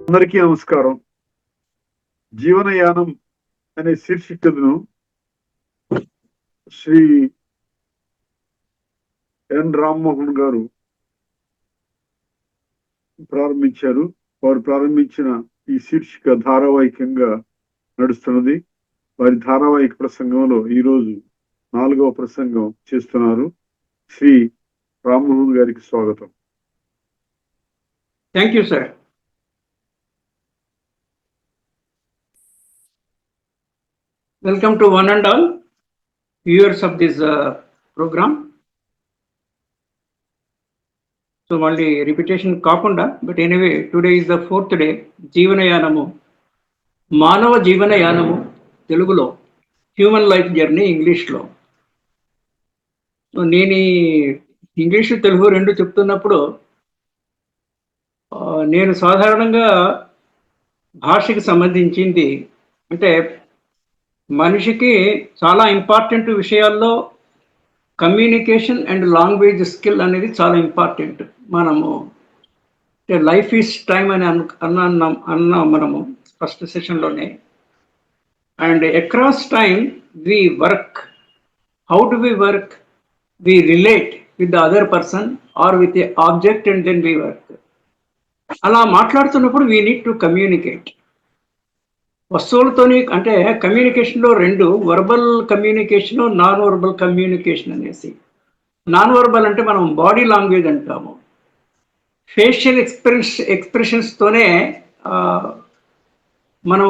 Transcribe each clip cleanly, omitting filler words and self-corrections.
అందరికీ నమస్కారం. జీవనయానం అనే శీర్షికను శ్రీ ఎన్ రామ్మోహన్ గారు ప్రారంభించారు. వారు ప్రారంభించిన ఈ శీర్షిక ధారావాహికంగా నడుస్తున్నది. వారి ధారావాహిక ప్రసంగంలో ఈరోజు 4వ ప్రసంగం చేస్తున్నారు. శ్రీ రామ్మోహన్ గారికి స్వాగతం. Thank you sir. Welcome to one and all viewers of this program. So only repetition కాకుండా, but anyway today is the 4th day. జీవనయానము, మానవ జీవనయానము తెలుగులో, హ్యూమన్ లైఫ్ జర్నీ ఇంగ్లీష్లో. సో నేను ఇంగ్లీష్ తెలుగు రెండు చెప్తున్నప్పుడు నేను సాధారణంగా భాషకి సంబంధించింది అంటే మనిషికి చాలా ఇంపార్టెంట్ విషయాల్లో కమ్యూనికేషన్ అండ్ లాంగ్వేజ్ స్కిల్ అనేది చాలా ఇంపార్టెంట్. మనము లైఫ్ ఈజ్ టైమ్ అని అన్నాం మనము ఫస్ట్ సెషన్లోనే. And across time we work. How do we work? We relate with the other person or with a object and then we work. అలా మాట్లాడుతున్నప్పుడు we need to communicate. వస్తువులతోని అంటే కమ్యూనికేషన్లో రెండు, verbal communication, non verbal communication అనేసి. Non verbal అంటే మనం body language అంటాము. ఫేషియల్ ఎక్స్ప్రెషన్స్తోనే మనం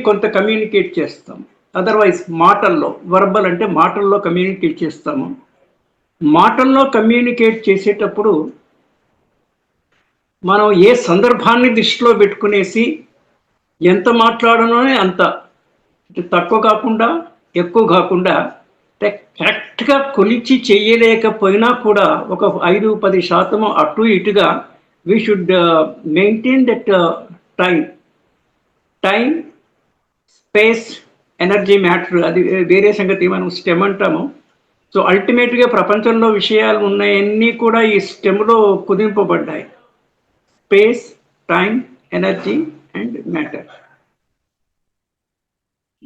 కొంత కమ్యూనికేట్ చేస్తాం. అదర్వైజ్ మాటల్లో, వర్బల్ అంటే మాటల్లో కమ్యూనికేట్ చేస్తాము. మాటల్లో కమ్యూనికేట్ చేసేటప్పుడు మనం ఏ సందర్భాన్ని దృష్టిలో పెట్టుకునేసి ఎంత మాట్లాడనో అంత తక్కువ కాకుండా ఎక్కువ కాకుండా కరెక్ట్గా కొలిచి చేయలేకపోయినా కూడా ఒక 5-10% అటు ఇటుగా we should maintain that time, space, energy, matter. అది వేరే సంగతి, మనం స్టెమ్ అంటాము. సో అల్టిమేట్గా ప్రపంచంలో విషయాలు ఉన్నాయన్నీ కూడా ఈ స్టెమ్లో కుదింపబడ్డాయి. Space, time, energy and matter.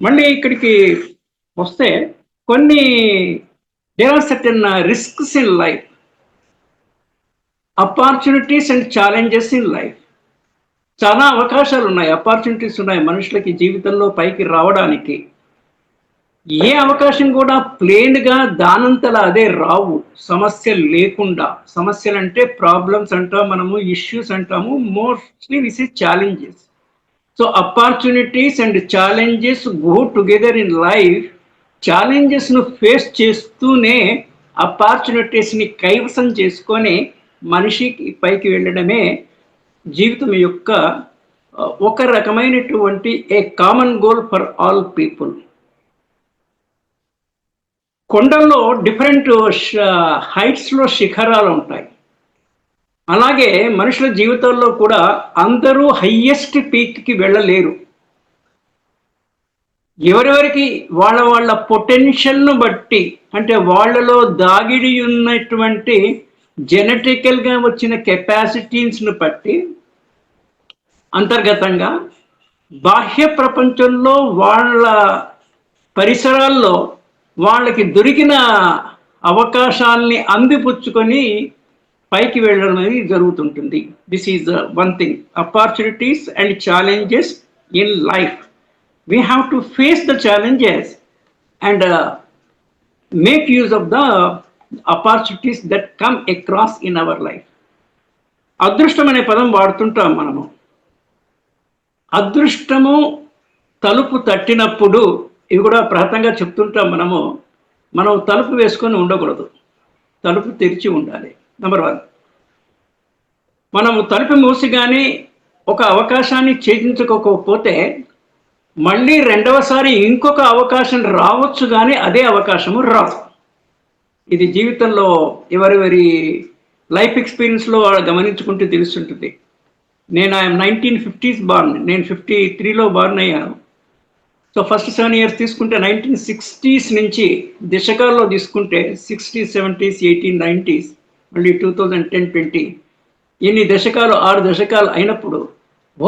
మళ్ళీ ఇక్కడికి వస్తే కొన్ని there are certain risks in life, opportunities and challenges in life. చాలా అవకాశాలు ఉన్నాయి, ఆపర్చునిటీస్ ఉన్నాయి మనుషులకి జీవితంలో పైకి రావడానికి. ఏ అవకాశం కూడా ప్లేన్గా దానంతలా అదే రావు, సమస్యలు లేకుండా. సమస్యలు అంటే ప్రాబ్లమ్స్ అంటాం మనము, ఇష్యూస్ అంటాము. Mostly this is challenges. So opportunities and challenges go together in life. ఛాలెంజెస్ను ఫేస్ చేస్తూనే ఆపర్చునిటీస్ని కైవసం చేసుకొని మనిషికి పైకి వెళ్ళడమే జీవితం యొక్క ఒక రకమైనటువంటి a common goal for all people. కొండల్లో డిఫరెంట్ హైట్స్లో శిఖరాలు ఉంటాయి. అలాగే మనుషుల జీవితాల్లో కూడా అందరూ హయ్యెస్ట్ పీక్కి వెళ్ళలేరు. ఎవరెవరికి వాళ్ళ పొటెన్షియల్ను బట్టి, అంటే వాళ్ళలో దాగిడి ఉన్నటువంటి జెనెటికల్గా వచ్చిన కెపాసిటీస్ను బట్టి అంతర్గతంగా బాహ్య ప్రపంచంలో వాళ్ళ పరిసరాల్లో వాళ్ళకి దొరికిన అవకాశాలని అందిపుచ్చుకొని పైకి వెళ్ళడం అనేది జరుగుతుంటుంది. This is one thing. Opportunities and challenges in life. We have to face the challenges and make use of the opportunities that come across in our life. అదృష్టం అనే పదం వాడుతుంటాం మనము. అదృష్టము తలుపు తట్టినప్పుడు, ఇవి కూడా ప్రహతంగా చెప్తుంటాం మనం తలుపు వేసుకొని ఉండకూడదు, తలుపు తెరిచి ఉండాలి. నెంబర్ 1. మనము తలుపు మూసి కానీ ఒక అవకాశాన్ని ఛేదించుకోకపోతే మళ్ళీ రెండవసారి ఇంకొక అవకాశం రావచ్చు, కానీ అదే అవకాశము రాదు. ఇది జీవితంలో ఎవరి లైఫ్ ఎక్స్పీరియన్స్లో గమనించుకుంటూ తెలుస్తుంటుంది. నేను 1950s బార్న్, నేను 53లో బార్న్ అయ్యాను. సో ఫస్ట్ 7 years తీసుకుంటే 1960s నుంచి దశకాల్లో తీసుకుంటే 60s, 70s, 80s, 90s, మళ్ళీ 2010, 20 ఇన్ని దశకాలు 6 దశకాలు అయినప్పుడు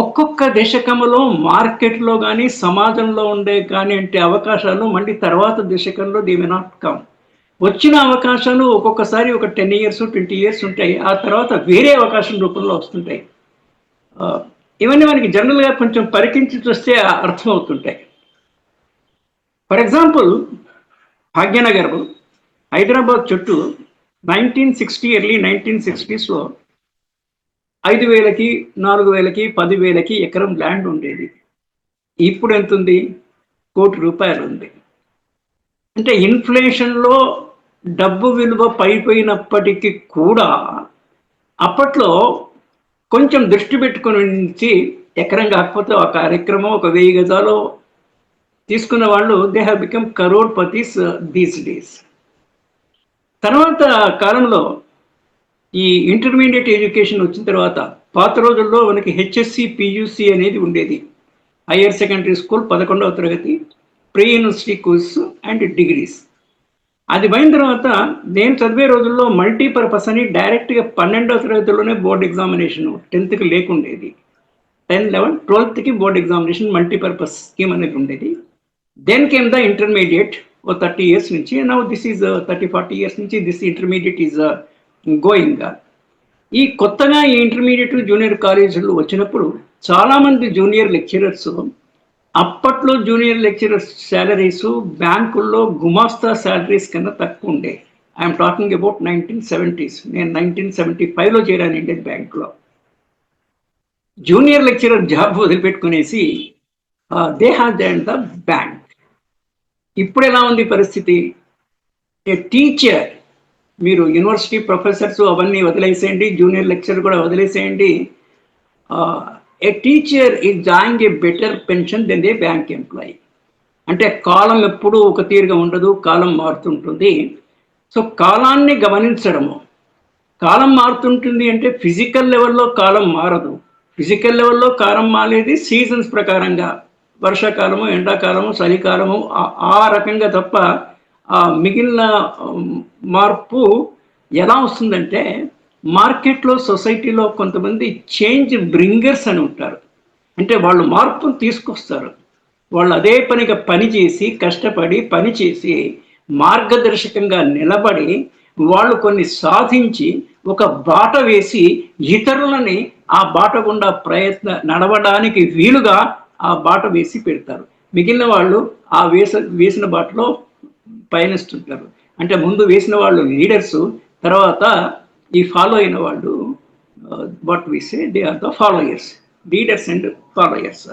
ఒక్కొక్క దశకములో మార్కెట్లో కానీ సమాజంలో ఉండే కానీ అంటే అవకాశాలు మళ్ళీ తర్వాత దశకంలో దే మే నాట్ కమ్. వచ్చిన అవకాశాలు ఒక్కొక్కసారి ఒక 10 ఇయర్స్ 20 ఇయర్స్ ఉంటాయి. ఆ తర్వాత వేరే అవకాశం రూపంలో వస్తుంటాయి. ఇవన్నీ మనకి జనరల్గా కొంచెం పరికించి చూస్తే అర్థమవుతుంటాయి. ఫర్ ఎగ్జాంపుల్ భాగ్యనగర్ హైదరాబాద్ చుట్టూ 1960 ఎర్లీ 1960స్లో 5,000కి 4,000కి 10,000కి ఎకరం ల్యాండ్ ఉండేది. ఇప్పుడు ఎంత ఉంది? ₹1,00,00,000 ఉంది. అంటే ఇన్ఫ్లేషన్లో డబ్బు విలువ పైపోయినప్పటికీ కూడా అప్పట్లో కొంచెం దృష్టి పెట్టుకుని నుంచి ఎకరం కాకపోతే ఒక కార్యక్రమం ఒక 1000 గజాలు తీసుకున్న వాళ్ళు they have become crorepatis these days. తర్వాత కాలంలో ఈ ఇంటర్మీడియట్ ఎడ్యుకేషన్ వచ్చిన తర్వాత పాత రోజుల్లో మనకి హెచ్ఎస్సి పియూసి అనేది ఉండేది. హయ్యర్ సెకండరీ స్కూల్ 11వ తరగతి, pre university course and degrees. అది పోయిన తర్వాత నేను చదివే రోజుల్లో మల్టీపర్పస్ అని డైరెక్ట్గా 12వ తరగతిలోనే బోర్డ్ ఎగ్జామినేషన్ 10th లేకుండేది. 10, 11, 12th board examination multipurpose scheme అనేది ఉండేది. Then came the intermediate 30 years నుంచి. నౌ దిస్ ఈజ్ 30-40 years నుంచి దిస్ ఇంటర్మీడియట్ ఈజ్ గోయింగ్. ఈ కొత్తగా ఈ ఇంటర్మీడియట్ జూనియర్ కాలేజీలు వచ్చినప్పుడు చాలామంది జూనియర్ లెక్చరర్స్ అప్పట్లో జూనియర్ లెక్చరర్స్ శాలరీస్ బ్యాంకుల్లో గుమాస్తా శాలరీస్ కన్నా తక్కువ ఉండే. I'm talking about 1970s. నేను 1975లో చేరాను ఇండియన్ బ్యాంక్లో. జూనియర్ లెక్చరర్ జాబ్ వదిలిపెట్టుకునేసి they have join the bank. ఇప్పుడు ఎలా ఉంది పరిస్థితి? ఏ టీచర్, మీరు యూనివర్సిటీ ప్రొఫెసర్స్ అవన్నీ వదిలేసేయండి, జూనియర్ లెక్చర్ కూడా వదిలేసేయండి. A teacher is joining a better pension then a bank employee. అంటే కాలం ఎప్పుడూ ఒక తీరుగా ఉండదు, కాలం మారుతుంటుంది. సో కాలాన్ని గమనించడము, కాలం మారుతుంటుంది అంటే ఫిజికల్ లెవెల్లో కాలం మారదు. ఫిజికల్ లెవెల్లో కాలం మారేది సీజన్స్ ప్రకారంగా, వర్షాకాలము, ఎండాకాలము, చలికాలము, ఆ రకంగా తప్ప మిగిలిన మార్పు ఎలా వస్తుందంటే మార్కెట్లో సొసైటీలో కొంతమంది చేంజ్ బ్రింగర్స్ అని ఉంటారు. అంటే వాళ్ళు మార్పును తీసుకొస్తారు. వాళ్ళు అదే పనిగా పనిచేసి కష్టపడి పనిచేసి మార్గదర్శకంగా నిలబడి వాళ్ళు కొన్ని సాధించి ఒక బాట వేసి ఇతరులని ఆ బాట గుండా నడవడానికి వీలుగా ఆ బాట వేసి పెడతారు. మిగిలిన వాళ్ళు ఆ వేసిన బాటలో పయనిస్తుంటారు. అంటే ముందు వేసిన వాళ్ళు లీడర్స్, తర్వాత ఈ ఫాలో అయిన వాళ్ళు what we say they are the followers, leaders and followers.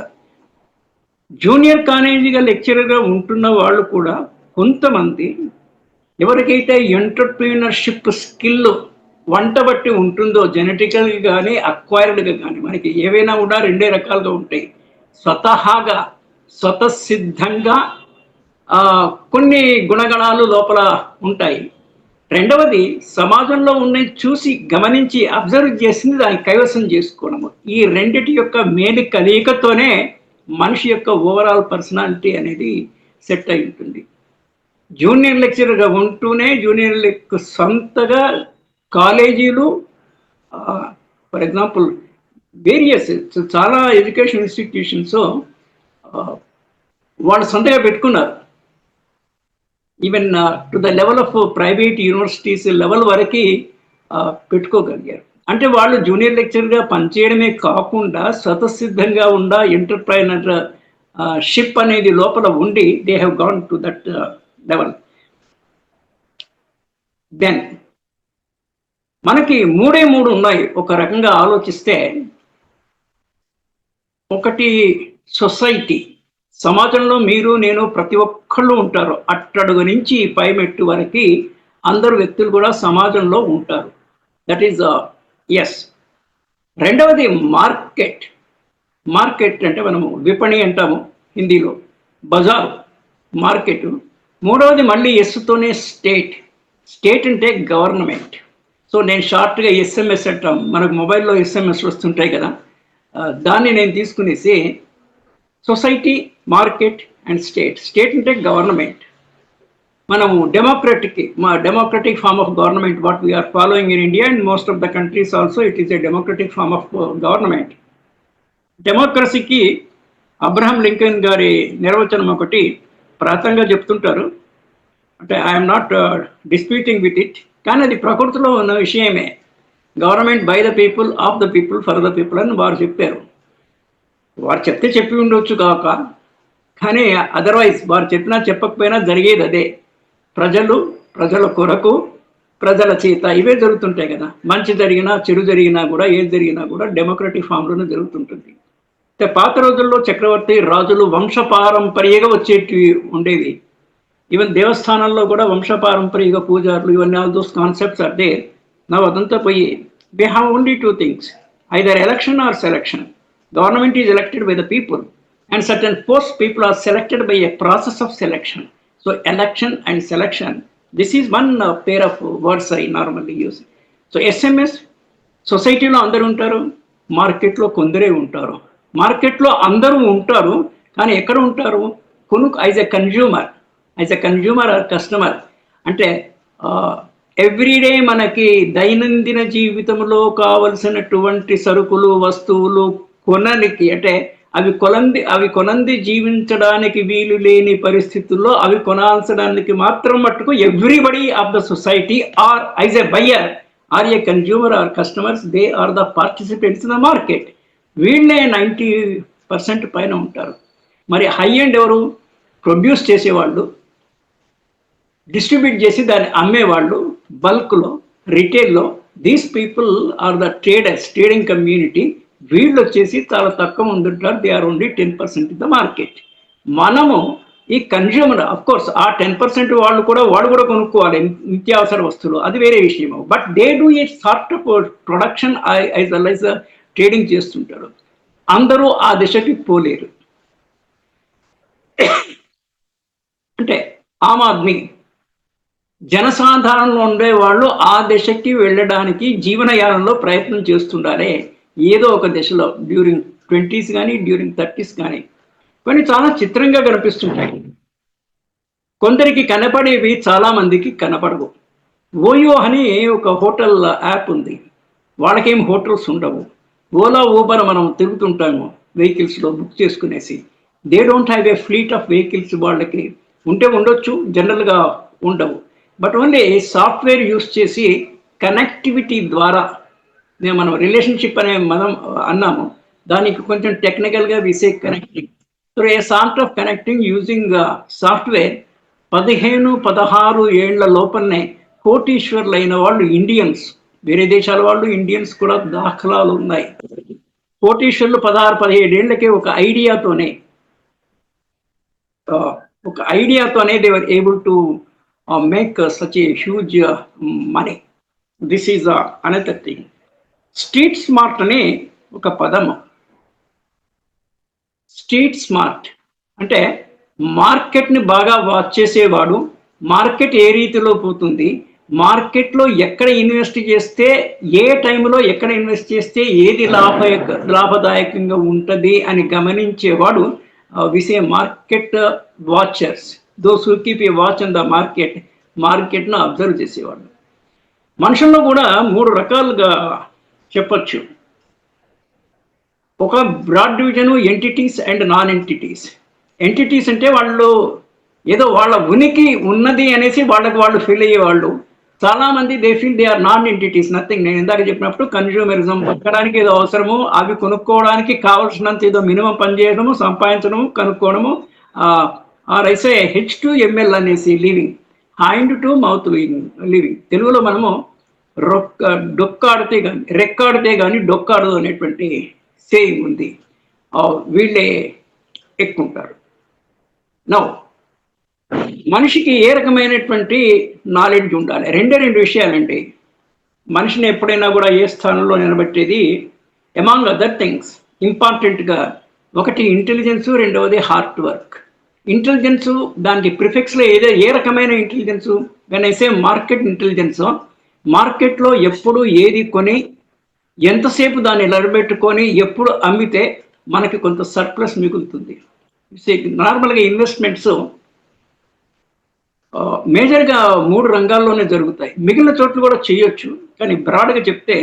Junior కాలేజీగా లెక్చరర్గా ఉంటున్న వాళ్ళు కూడా కొంతమంది ఎవరికైతే ఎంటర్ప్రీనర్షిప్ స్కిల్ వంట బట్టి ఉంటుందో, జెనెటికల్గా కానీ అక్వైర్డ్గా కానీ, మనకి ఏవైనా కూడా 2 రకాలుగా ఉంటాయి. స్వతహాగా స్వతసిద్ధంగా కొన్ని గుణగణాలు లోపల ఉంటాయి. రెండవది సమాజంలో ఉన్నది చూసి గమనించి అబ్జర్వ్ చేసింది దాన్ని కైవసం చేసుకోవడము. ఈ రెండిటి యొక్క మేలు కలయికతోనే మనిషి యొక్క ఓవరాల్ పర్సనాలిటీ అనేది సెట్ అయి ఉంటుంది. జూనియర్ లెక్చరర్గా ఉంటూనే జూనియర్ సొంతగా కాలేజీలు, ఫర్ ఎగ్జాంపుల్ వేరియస్ చాలా ఎడ్యుకేషన్ ఇన్స్టిట్యూషన్స్ వాళ్ళు సొంతగా పెట్టుకున్నారు. Even to the level of private universities level వరకు పెట్టుకోగలిగారు. అంటే వాళ్ళు జూనియర్ లెక్చరర్గా పనిచేయడమే కాకుండా స్వతసిద్ధంగా ఉన్న ఎంటర్ప్రైనర్ షిప్ అనేది లోపల ఉండి they have gone to that level. Then మనకి 3 ఉన్నాయి ఒక రకంగా ఆలోచిస్తే. ఒకటి సొసైటీ, సమాజంలో మీరు నేను ప్రతి ఒక్కళ్ళు ఉంటారు. అట్టడుగు నుంచి పై మెట్టు వరకు అందరు వ్యక్తులు కూడా సమాజంలో ఉంటారు. That is S. రెండవది మార్కెట్. మార్కెట్ అంటే మనము విపణి అంటాము హిందీలో, బజారు, మార్కెట్. మూడవది మళ్ళీ ఎస్తోనే స్టేట్. స్టేట్ అంటే గవర్నమెంట్. సో నేను షార్ట్గా ఎస్ఎంఎస్ అంటాం, మనకు మొబైల్లో ఎస్ఎంఎస్ వస్తుంటాయి కదా, దాన్ని నేను తీసుకునేసి society, market and state. State అంటే గవర్నమెంట్. మనము democratic form of government what we are following in India and most of the countries also it is a democratic form of government. డెమోక్రసీకి అబ్రహం లింకన్ గారి నిర్వచనం ఒకటి ప్రాతంగా చెప్తుంటారు. అంటే I'm not disputing with it, కానీ అది ప్రకృతిలో ఉన్న విషయమే. Government by the people, of the people, for the people అని వారు చెప్పారు. వారు చెప్తే చెప్పి ఉండొచ్చు కాక, కానీ అదర్వైజ్ వారు చెప్పినా చెప్పకపోయినా జరిగేది అదే. ప్రజల కొరకు, ప్రజల చేత ఇవే జరుగుతుంటాయి కదా. మంచి జరిగినా చెడు జరిగినా కూడా, ఏది జరిగినా కూడా డెమోక్రటిక్ ఫామ్లోనే జరుగుతుంటుంది. పాత రోజుల్లో చక్రవర్తి రాజులు వంశపారంపర్యంగా వచ్చేటి ఉండేవి. ఈవెన్ దేవస్థానాల్లో కూడా వంశపారంపర్యంగా పూజారులు, ఇవన్నీ all those concepts are there. Now అదంతా పోయి we have only two things, either election or selection. Government is elected by the people and certain post people are selected by a process of selection. So election and selection, this is one pair of words I normally use. So SMS, సొసైటీలో అందరూ ఉంటారు, మార్కెట్లో కొందరే ఉంటారు. మార్కెట్లో అందరూ ఉంటారు, కానీ ఎక్కడ ఉంటారు? As a consumer or customer. అంటే ఎవ్రీడే మనకి దైనందిన జీవితంలో కావలసినటువంటి సరుకులు, వస్తువులు కొనడానికి, అంటే అవి కొనంది జీవించడానికి వీలు లేని పరిస్థితుల్లో అవి కొనాల్చడానికి మాత్రం మట్టుకు everybody of the society or as a buyer or a consumer or customers, they are the participants in the market. వీళ్ళే 90% పైన ఉంటారు. మరి హై ఎండ్ ఎవరు? ప్రొడ్యూస్ చేసేవాళ్ళు, డిస్ట్రిబ్యూట్ చేసి దాన్ని అమ్మేవాళ్ళు, బల్క్లో, రిటైల్లో. These people are the traders, trading community. వీళ్ళు వచ్చేసి చాలా తక్కువ మంది ఉంటారు. They are only 10% in the market. మనము ఈ కన్జ్యూమర్, అఫ్ కోర్స్ ఆ 10% వాళ్ళు కూడా కొనుక్కోవాలి నిత్యావసర వస్తువులు, అది వేరే విషయం. But they do a sort of production as well as trading చేస్తుంటారు. అందరూ ఆ దిశకి పోలేరు. అంటే ఆమ్ ఆద్మీ, జనసాధారణలో ఉండే వాళ్ళు ఆ దిశకి వెళ్ళడానికి జీవనయానంలో ప్రయత్నం చేస్తుండారే ఏదో ఒక దశలో, డ్యూరింగ్ 20s కానీ, డ్యూరింగ్ 30s కానీ. కొన్ని చాలా చిత్రంగా కనిపిస్తుంటాయి. కొందరికి కనపడేవి చాలా మందికి కనపడవు. ఓయో అని ఒక హోటల్ యాప్ ఉంది, వాళ్ళకేం హోటల్స్ ఉండవు. ఓలా, ఊబర్ మనం తిరుగుతుంటాము వెహికల్స్లో బుక్ చేసుకునేసి. They don't have a fleet of vehicles. వాళ్ళకి ఉండొచ్చు, జనరల్గా ఉండవు. బట్ ఓన్లీ సాఫ్ట్వేర్ యూస్ చేసి కనెక్టివిటీ ద్వారా, మనం రిలేషన్షిప్ అనే మనం అన్నాము, దానికి కొంచెం టెక్నికల్గా we say connecting. So a sort of connecting using software. 15-16 ఏళ్ల లోపలనే కోటీశ్వర్లు అయిన వాళ్ళు ఇండియన్స్, వేరే దేశాల వాళ్ళు ఇండియన్స్ కూడా దాఖలాలు ఉన్నాయి. కోటీశ్వర్లు 16-17 ఏళ్లకే ఒక ఐడియాతోనే they were able to make such a huge money. This is another thing. Street smart అనే ఒక పదము. స్ట్రీట్ స్మార్ట్ అంటే మార్కెట్ని బాగా వాచ్ చేసేవాడు. మార్కెట్ ఏ రీతిలో పోతుంది, మార్కెట్లో ఎక్కడ ఇన్వెస్ట్ చేస్తే, ఏ టైంలో ఎక్కడ ఇన్వెస్ట్ చేస్తే ఏది లాభదాయకంగా ఉంటుంది అని గమనించేవాడు. We say market watchers, those who keep a watch on the మార్కెట్ను అబ్జర్వ్ చేసేవాడు. మనుషుల్లో కూడా 3 రకాలుగా చెప్పచ్చు. ఒక broad division, entities and non entities. Entities అంటే వాళ్ళు ఏదో వాళ్ళ ఉనికి ఉన్నది అనేసి వాళ్ళు ఫీల్ అయ్యేవాళ్ళు. చాలామంది they feel they are non entities, nothing. నేను ఇందాక చెప్పినప్పుడు కన్జ్యూమరిజం, బతకడానికి ఏదో అవసరము, అవి కొనుక్కోవడానికి కావాల్సినంత ఏదో మినిమం పనిచేయడము, సంపాదించడము, కనుక్కోవడము. ఐసే H2ML అనేసి living, hand to mouth living. తెలుగులో మనము రెక్కాడితే కానీ డొక్కాడదు అనేటువంటి సేయింగ్ ఉంది. వీళ్ళే ఎక్కుంటారు. నౌ మనిషికి ఏ రకమైనటువంటి నాలెడ్జ్ ఉండాలి? 2 విషయాలండి మనిషిని ఎప్పుడైనా కూడా ఏ స్థానంలో నిలబెట్టేది. అమాంగ్ అదర్ థింగ్స్ ఇంపార్టెంట్గా, ఒకటి ఇంటెలిజెన్స్, రెండవది హార్డ్ వర్క్. ఇంటెలిజెన్స్, దానికి ప్రిఫిక్స్లో ఏ రకమైన intelligence? When I say market intelligence, మార్కెట్లో ఎప్పుడు ఏది కొని ఎంతసేపు దాన్ని నిలబెట్టుకొని ఎప్పుడు అమ్మితే మనకి కొంత సర్ప్లస్ మిగులుతుంది. నార్మల్గా ఇన్వెస్ట్మెంట్స్ మేజర్గా 3 రంగాల్లోనే జరుగుతాయి. మిగిలిన చోట్ల కూడా చేయొచ్చు, కానీ బ్రాడ్గా చెప్తే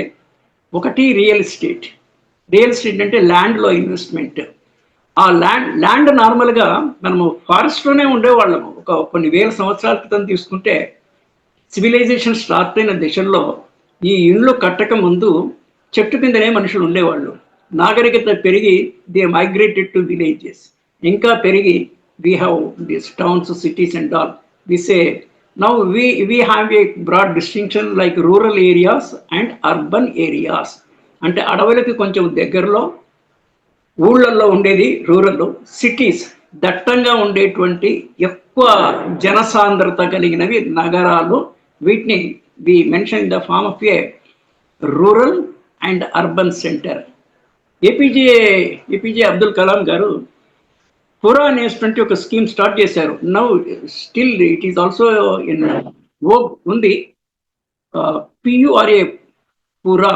ఒకటి రియల్ ఎస్టేట్. రియల్ ఎస్టేట్ అంటే ల్యాండ్లో ఇన్వెస్ట్మెంట్. ఆ ల్యాండ్ నార్మల్గా మనము ఫారెస్ట్లోనే ఉండేవాళ్ళము. కొన్ని వేల సంవత్సరాల క్రితం తీసుకుంటే సివిలైజేషన్ స్టార్ట్ అయిన దశల్లో ఈ ఇండ్లు కట్టక ముందు చెట్టు కిందనే మనుషులు ఉండేవాళ్ళు. నాగరికత పెరిగి దే మైగ్రేటెడ్ టు విలేజెస్. ఇంకా పెరిగి we have this towns, cities and all. We say now we have a broad distinction like rural areas and urban areas. అంటే అడవులకి కొంచెం దగ్గరలో ఊళ్ళల్లో ఉండేది రూరల్, సిటీస్ దట్టంగా ఉండేటువంటి ఎక్కువ జనసాంద్రత కలిగినవి నగరాలు. వీటిని we mention the form of a rural and urban center. A P J Abdul Kalam garu PURA అనేటువంటి ఒక స్కీమ్ స్టార్ట్ చేశారు. Now still it is also in ఉంది. పియుఆర్ఏ పురా,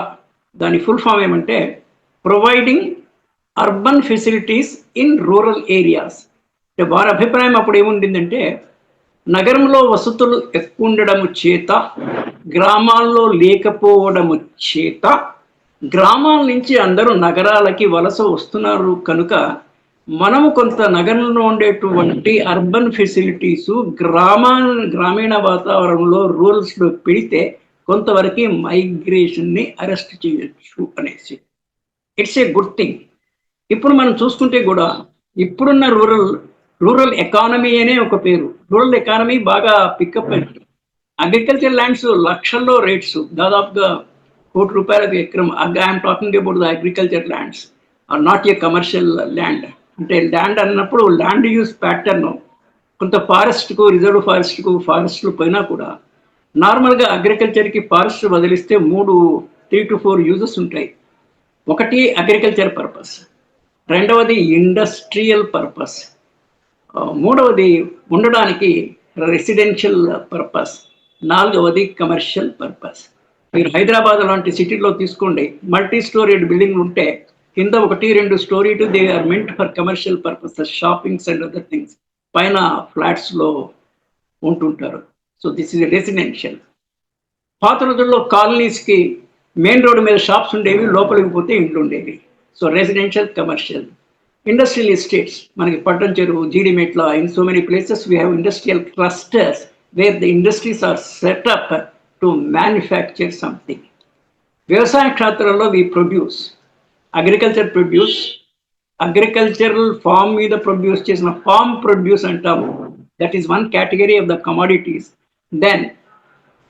దాని ఫుల్ ఫామ్ ఏమంటే providing urban facilities in rural areas. అంటే వారి అభిప్రాయం అప్పుడు ఏముండిందంటే నగరంలో వసతులు ఎక్కువ ఉండడము చేత, గ్రామాల్లో లేకపోవడము చేత, గ్రామాల నుంచి అందరూ నగరాలకి వలస వస్తున్నారు కనుక మనము కొంత నగరంలో ఉండేటువంటి అర్బన్ ఫెసిలిటీసు గ్రామీణ వాతావరణంలో రూరల్స్లో పెడితే కొంతవరకు మైగ్రేషన్ని అరెస్ట్ చేయొచ్చు అనేసి. It's a good thing. ఇప్పుడు మనం చూసుకుంటే కూడా ఇప్పుడున్న రూరల్ ఎకానమీ అనే ఒక పేరు. రూరల్ ఎకానమీ బాగా పికప్ అయింది. అగ్రికల్చర్ ల్యాండ్స్ లక్షల్లో రేట్స్, దాదాపుగా ₹1 ఎకరం. I'm talking about the agriculture lands are not a commercial land. అంటే ల్యాండ్ అన్నప్పుడు ల్యాండ్ యూస్ ప్యాటర్న్ కొంత ఫారెస్ట్కు, రిజర్వ్ ఫారెస్ట్లు పోయినా కూడా నార్మల్గా అగ్రికల్చర్కి ఫారెస్ట్ వదిలిస్తే 3 to 4 యూజెస్ ఉంటాయి. ఒకటి అగ్రికల్చర్ పర్పస్, రెండవది ఇండస్ట్రియల్ పర్పస్, మూడవది ఉండడానికి రెసిడెన్షియల్ పర్పస్, నాలుగవది కమర్షియల్ పర్పస్. మీరు హైదరాబాద్ లాంటి సిటీలో తీసుకోండి, మల్టీ స్టోరీడ్ బిల్డింగ్లు ఉంటే కింద 1-2 స్టోరీలు they are meant for commercial purposes, shoppings and other things. పైన ఫ్లాట్స్లో ఉంటుంటారు. So this is residential. పాత రోజుల్లో కాలనీస్కి మెయిన్ రోడ్డు మీద షాప్స్ ఉండేవి, లోపలికి పోతే ఇంట్లో ఉండేవి. So residential, commercial. Industrial estates మనకి Patancheru, Jeedimetla, in so many places we have industrial clusters where the industries are setup to manufacture something. వ్యవసాయ క్షేత్రంలో we produce, agriculture produce, agricultural farm మీద ప్రొడ్యూస్ చేసిన ఫార్మ్ ప్రొడ్యూస్ అంటాము. That is one category of the commodities. Then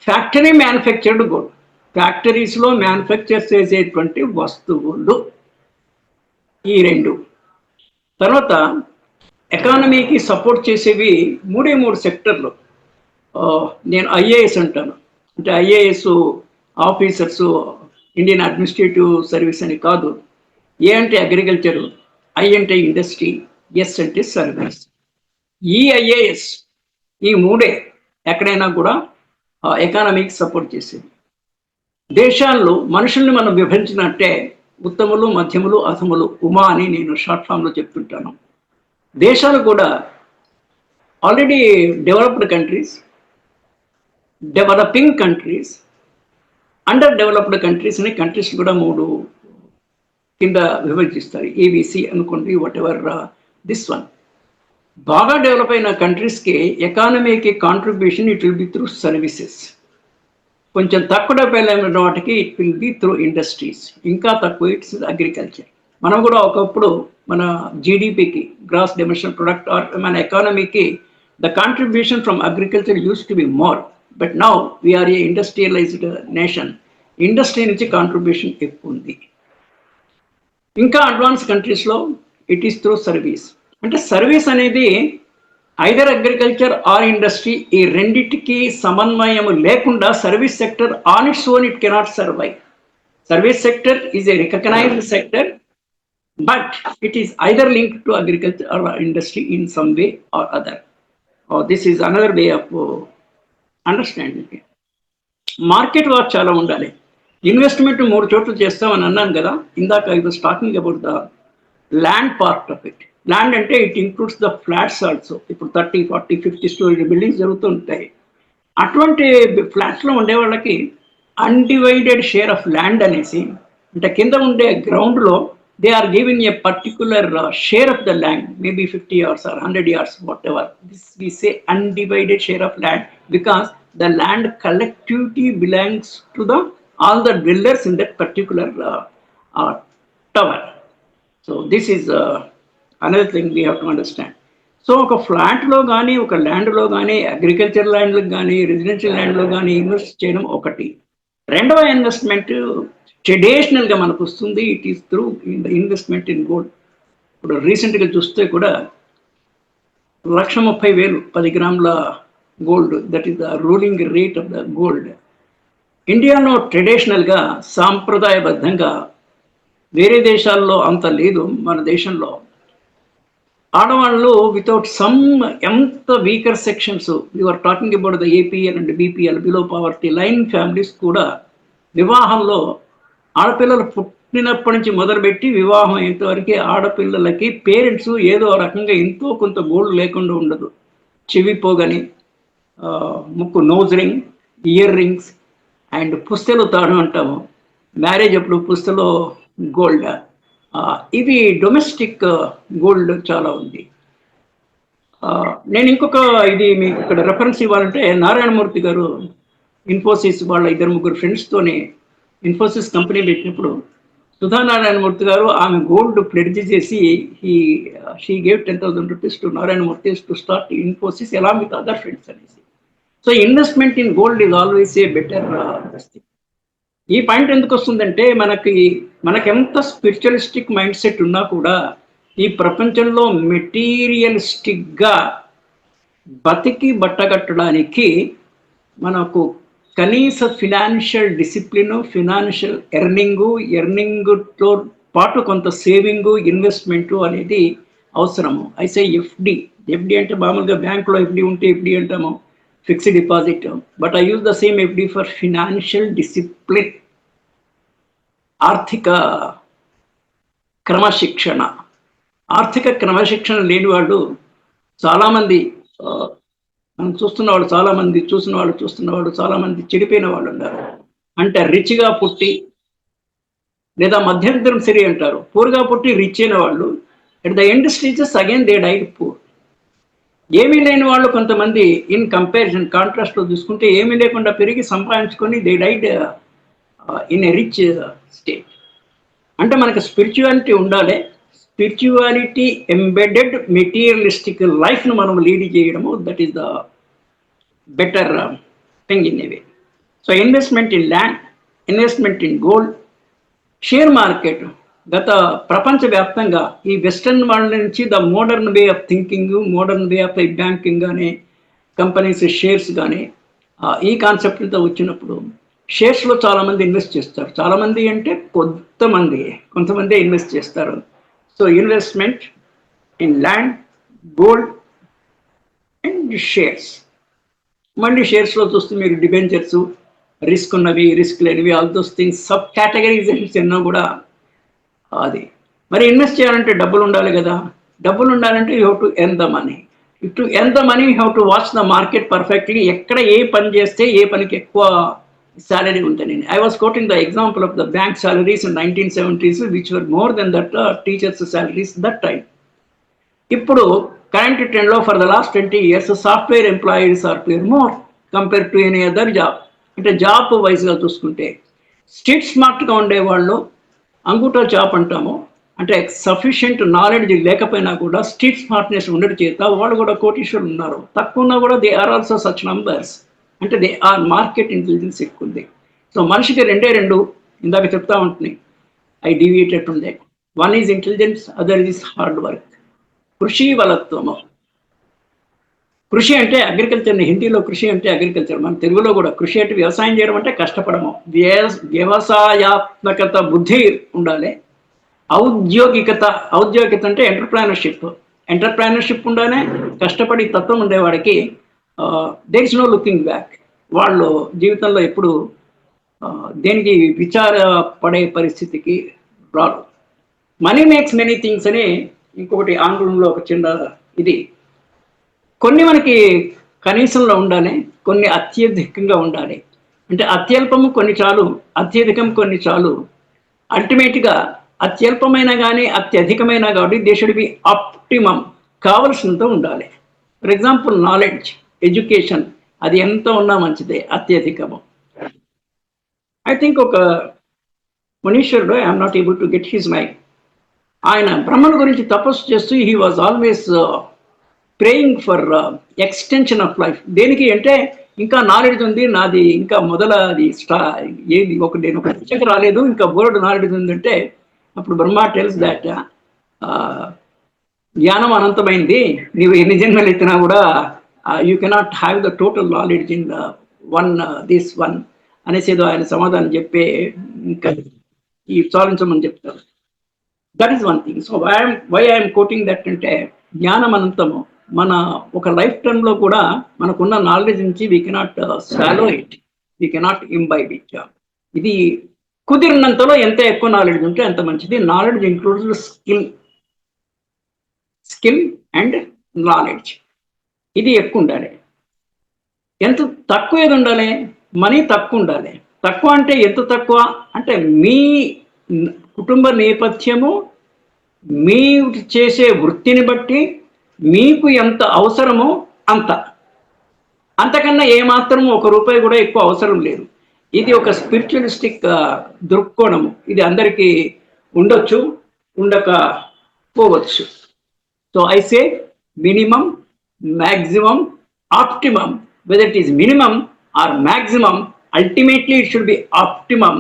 factory manufactured good, ఫ్యాక్టరీస్లో manufacture చేసేటువంటి వస్తువులు, ఈ 2. తర్వాత ఎకానమీకి సపోర్ట్ చేసేవి 3 సెక్టర్లు. నేను ఐఏఎస్ అంటాను. అంటే IAS officers, Indian administrative service అని కాదు. ఏ అంటే అగ్రికల్చరు, ఐ అంటే ఇండస్ట్రీ, ఎస్ అంటే సర్వీస్. ఈ ఐఏఎస్, ఈ 3 ఎక్కడైనా కూడా ఎకానమీకి సపోర్ట్ చేసేది. దేశాల్లో మనుషుల్ని మనం విభజించినట్టే ఉత్తములు, మధ్యములు, అధములు, ఉమా అని నేను షార్ట్ ఫామ్లో చెప్తుంటాను. దేశాలు కూడా already developed countries, developing countries, under developed countries అని కంట్రీస్ కూడా 3 కింద విభజిస్తారు. ఏబిసి అనుకోండి, వాట్ ఎవర్ దిస్ వన్. బాగా డెవలప్ అయిన కంట్రీస్కి ఎకానమీకి contribution it will be through services. కొంచెం తక్కువ డెవలప్ అయిన వాటికి it will be through industries. ఇంకా తక్కువ ఇట్స్ అగ్రికల్చర్. మనం కూడా ఒకప్పుడు మన జీడిపికి, గ్రాస్ డొమెస్టిక్ ప్రొడక్ట్, మన ఎకానమీకి the contribution from agriculture used to be more. But now we are a industrialised nation. Industry నుంచి కాంట్రిబ్యూషన్ ఎక్కువ ఉంది. ఇంకా అడ్వాన్స్ కంట్రీస్లో ఇట్ ఈస్ త్రూ సర్వీస్. అంటే సర్వీస్ అనేది ఐదర్ అగ్రికల్చర్ ఆర్ ఇండస్ట్రీ, ఈ రెండిటికి సమన్వయం లేకుండా service sector on its own it cannot survive. Service sector is a recognised sector, but it is either linked to agriculture or industry in some way or other. This is another way of understanding. Market watch చాలా ఉండాలి. Investment 3 చోట్ల చేస్తామని అన్నాను కదా ఇందాక. I was talking about the land part of it. Land అంటే it includes the flats also. ఇప్పుడు 30, 40, 50 story buildings జరుగుతూ ఉంటాయి. అటువంటి ఫ్లాట్స్లో ఉండే వాళ్ళకి అన్డివైడెడ్ షేర్ ఆఫ్ ల్యాండ్ అనేసి, అంటే కింద ఉండే గ్రౌండ్లో they are given a particular share of the land, maybe 50 yards or 100 yards, whatever. This we say undivided share of land, because the land collectivity belongs to the all the dwellers in that particular tower. So this is another thing we have to understand. So ఒక ఫ్లాట్లో కానీ ఒక ల్యాండ్లో కానీ agriculture ల్యాండ్లకు కానీ residential ల్యాండ్లో కానీ invest చేయడం ఒకటి. రెండవ ఇన్వెస్ట్మెంట్ ట్రెడిషనల్గా మనకు వస్తుంది, it is through investment in gold. ఇప్పుడు రీసెంట్గా చూస్తే కూడా 1,30,000 10 గ్రాముల gold, that is the ruling rate of the gold. ఇండియాలో ట్రెడిషనల్గా సాంప్రదాయబద్ధంగా, వేరే దేశాల్లో అంత లేదు, మన దేశంలో ఆడవాళ్ళు వితౌట్ సమ్ ఎంత weaker sections, you're talking about the APL and BPL, below poverty line families కూడా వివాహంలో ఆడపిల్లలు పుట్టినప్పటి నుంచి మొదలుపెట్టి వివాహం అయ్యేంతవరకు ఆడపిల్లలకి పేరెంట్స్ ఏదో రకంగా ఎంతో కొంత గోల్డ్ లేకుండా ఉండదు. చెవి పోగని, ముక్కు nose ring, ear rings and పుస్తెలు తాడు అంటాము. మ్యారేజ్ అప్పుడు పుస్తలో గోల్డ్, ఇవి డొమెస్టిక్ గోల్డ్ చాలా ఉంది. నేను ఇంకొక ఇది మీకు ఇక్కడ రెఫరెన్స్ ఇవ్వాలంటే, నారాయణమూర్తి గారు ఇన్ఫోసిస్ వాళ్ళ 2-3 ఫ్రెండ్స్తోనే ఇన్ఫోసిస్ కంపెనీ పెట్టినప్పుడు సుధా నారాయణమూర్తి గారు ఆమె గోల్డ్ ప్లెడ్జ్ చేసి she gave 10,000 rupees to Narayana Murthy to start Infosys along with other friends అనేసి. So investment in gold is always a better thing. ఈ పాయింట్ ఎందుకు వస్తుందంటే, మనకెంత స్పిరిచువలిస్టిక్ మైండ్ సెట్ ఉన్నా కూడా ఈ ప్రపంచంలో మెటీరియలిస్టిక్గా బతికి బట్టగట్టడానికి మనకు కనీస ఫినాన్షియల్ డిసిప్లిన్, ఫినాన్షియల్ ఎర్నింగ్తో పాటు కొంత సేవింగు, ఇన్వెస్ట్మెంటు అనేది అవసరము. అయితే ఎఫ్డి అంటే మామూలుగా బ్యాంకులో ఎఫ్డి ఉంటే ఎఫ్డి అంటాము, fixed deposit. But I use the same FD for financial discipline, ఆర్థిక క్రమశిక్షణ. ఆర్థిక క్రమశిక్షణ లేని వాళ్ళు చాలామంది, మనం చూస్తున్న వాళ్ళు చాలామంది చెడిపోయిన వాళ్ళు ఉన్నారు. అంటే రిచ్గా పుట్టి, లేదా మధ్యంతరం సరి అంటారు, పూర్గా పుట్టి రిచ్ అయిన వాళ్ళు at the end stages again they died poor. ఏమీ లేని వాళ్ళు కొంతమంది ఇన్ కంపారిజన్ కాంట్రాస్ట్లో చూసుకుంటే ఏమీ లేకుండా పెరిగి సంపాదించుకొని they died in a rich state. అంటే మనకు స్పిరిచువాలిటీ ఉండాలి. స్పిరిచువాలిటీ ఎంబెడెడ్ మెటీరియలిస్టిక్ లైఫ్ను మనం లీడ్ చేయడము, that is the better thing in a way. So investment in land, investment in gold, share market. గత ప్రపంచవ్యాప్తంగా ఈ వెస్టర్న్ వరల్డ్ నుంచి the modern way of thinking, modern way of banking కానీ, companies shares కానీ, ఈ కాన్సెప్ట్తో వచ్చినప్పుడు షేర్స్లో చాలామంది ఇన్వెస్ట్ చేస్తారు. చాలామంది అంటే కొంతమంది ఇన్వెస్ట్ చేస్తారు. So investment in land, gold and shares. మళ్ళీ షేర్స్లో చూస్తే మీరు డిబెంచర్స్, రిస్క్ ఉన్నవి, రిస్క్ లేనివి, all those things, sub categorisations ఎన్నో కూడా అది. మరి ఇన్వెస్ట్ చేయాలంటే డబ్బులు ఉండాలి కదా. డబ్బులు ఉండాలంటే you have to earn the money. To earn the money you have to watch the market perfectly. ఎక్కడ ఏ పని చేస్తే ఏ పనికి ఎక్కువ salary ఉందని. I was quoting the example of the bank salaries in 1970s, which were more than that teachers salaries that time. ఇప్పుడు current trend లో for the last 20 years software employees are paid more compared to any other job. అంటే job వైజ్గా చూసుకుంటే street స్మార్ట్గా ఉండేవాళ్ళు, అంగుటా job అంటాము, అంటే sufficient knowledge లేకపోయినా కూడా స్ట్రీట్ స్మార్ట్నెస్ ఉండడం చేత వాళ్ళు కూడా కోటీశ్వరులు ఉన్నారు. తక్కువ ఉన్నా కూడా they are also such numbers. అంటే దే ఆర్ మార్కెట్ ఇంటెలిజెన్స్ ఎక్కువ ఉంది. సో మనిషికి రెండు ఇందాక చెప్తా ఉంటుంది, ఐ డివియేటెడ్ ఉండే. One is intelligence, other is hard work. కృషి బలత్వము. కృషి అంటే అగ్రికల్చర్, హిందీలో కృషి అంటే అగ్రికల్చర్, మన తెలుగులో కూడా కృషి అంటే వ్యవసాయం చేయడం అంటే కష్టపడము. వ్యవసాయాత్మకత బుద్ధి ఉండాలి. ఔద్యోగికత అంటే ఎంటర్ప్రైనర్షిప్ ఉండాలి. కష్టపడి తత్వం ఉండేవాడికి there is no looking back. వాళ్ళు జీవితంలో ఎప్పుడు దేనికి విచారపడే పరిస్థితికి రాడు. మనీ మేక్స్ మెనీ థింగ్స్ అని ఇంకొకటి ఆంగ్లంలో ఒక చిన్న ఇది, కొన్ని మనకి కనీసంలో ఉండాలి, కొన్ని అత్యధికంగా ఉండాలి. అంటే అత్యల్పము కొన్ని చాలు, అత్యధికం కొన్ని చాలు. అల్టిమేట్గా అత్యల్పమైన కానీ అత్యధికమైన కాబట్టి దే షుడ్ బి ఆప్టిమం, కావలసినంత ఉండాలి. ఫర్ ఎగ్జాంపుల్ నాలెడ్జ్, ఎడ్యుకేషన్, అది ఎంత ఉన్నా మంచిదే, అత్యధికము. ఐ థింక్ ఒక మునీశ్వరుడు, I'm not able to get his mind, ఆయన బ్రహ్మను గురించి తపస్సు చేస్తూ he was always praying for extension of life. దేనికి అంటే ఇంకా నాలెడ్జ్ ఉంది నాది, ఇంకా మొదలది ఏది ఒక నేను ఒక శిక్షకు రాలేదు, ఇంకా బోర్డు నాలెడ్జ్ ఉందంటే అప్పుడు బ్రహ్మ టెల్స్ దాట్ జ్ఞానం అనంతమైంది, నీవు ఎన్ని జన్మలు ఎత్తినా కూడా you cannot have the total knowledge in this one అనేసి ఏదో ఆయన సమాధానం చెప్పే ఇంకా ఈ సాధించమని చెప్తారు. That is one thing. So why I'm quoting that అంటే జ్ఞానం అనంతము. మన ఒక లైఫ్ టైంలో కూడా మనకున్న నాలెడ్జ్ నుంచి we cannot swallow it, we cannot imbibe it. ఇది కుదిరినంతలో ఎంత ఎక్కువ నాలెడ్జ్ ఉంటే అంత మంచిది. Knowledge includes skill and knowledge, ఇది ఎక్కువ ఉండాలి. ఎంత తక్కువ ఏది ఉండాలి, మనీ తక్కువ ఉండాలి. తక్కువ అంటే ఎంత తక్కువ అంటే మీ కుటుంబ నేపథ్యము, మీరు చేసే వృత్తిని బట్టి మీకు ఎంత అవసరమో అంత, అంతకన్నా ఏమాత్రము ₹1 కూడా ఎక్కువ అవసరం లేదు. ఇది ఒక స్పిరిచువలిస్టిక్ దృక్కోణము. ఇది అందరికీ ఉండొచ్చు, ఉండకపోవచ్చు. So I say minimum, maximum, optimum. Whether it is minimum or maximum, ultimately it should be optimum.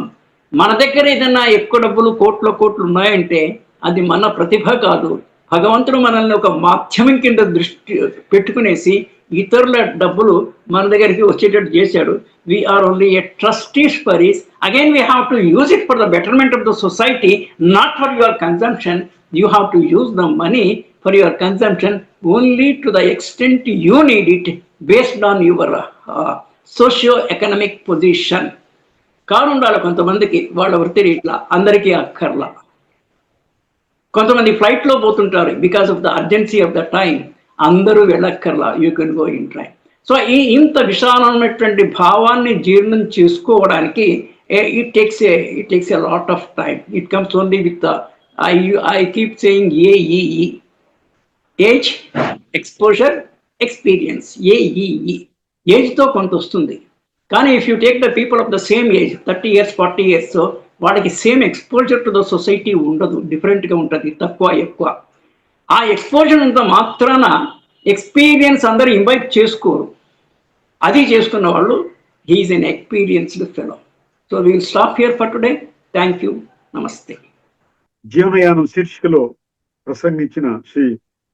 మన దగ్గర ఏదైనా ఎక్కువ డబ్బులు కోట్లు ఉన్నాయంటే అది మన ప్రతిభ కాదు. భగవంతుడు మనల్ని ఒక మాధ్యమం కింద దృష్టి పెట్టుకునేసి ఇతరుల డబ్బులు మన దగ్గరికి వచ్చేటట్టు చేశాడు. We're only a trustees for us. Again we have to use it for the betterment of the society, not for your consumption. You have to use the money for your consumption only to the extent you need it based on your socio-economic position. Car ఉండాలి కొంతమందికి, వాళ్ళ వృత్తి రీట్లా, అందరికీ అక్కర్లా. కొంతమంది ఫ్లైట్లో పోతుంటారు because of the urgency of the time, అందరూ వెళ్ళక్కర్లా, you can go in train. So ఇంత విశాలమైనటువంటి భావాన్ని జీర్ణం చేసుకోవడానికి it takes a lot of time. It comes only with the I keep saying AEE, age, exposure, experience. AEE, ఏజ్తో కొంత వస్తుంది. కానీ if you take the people of the same age, 30 years 40 years, వాళ్ళకి same exposure to the society ఉండదు, డిఫరెంట్గా ఉంటుంది, తక్కువ ఎక్కువ. ఆ ఎక్స్పోజర్ అంత మాత్రాన ఎక్స్పీరియన్స్ అందరూ ఇంబైబ్ చేసుకోరు. అది చేసుకున్న వాళ్ళు he's an experienced fellow. So we will stop here for today. Thank you, నమస్తే. జీవనయానం శీర్షికలో ప్రసంగించిన శ్రీ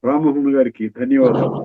రామ్మోహన్ గారికి ధన్యవాదాలు.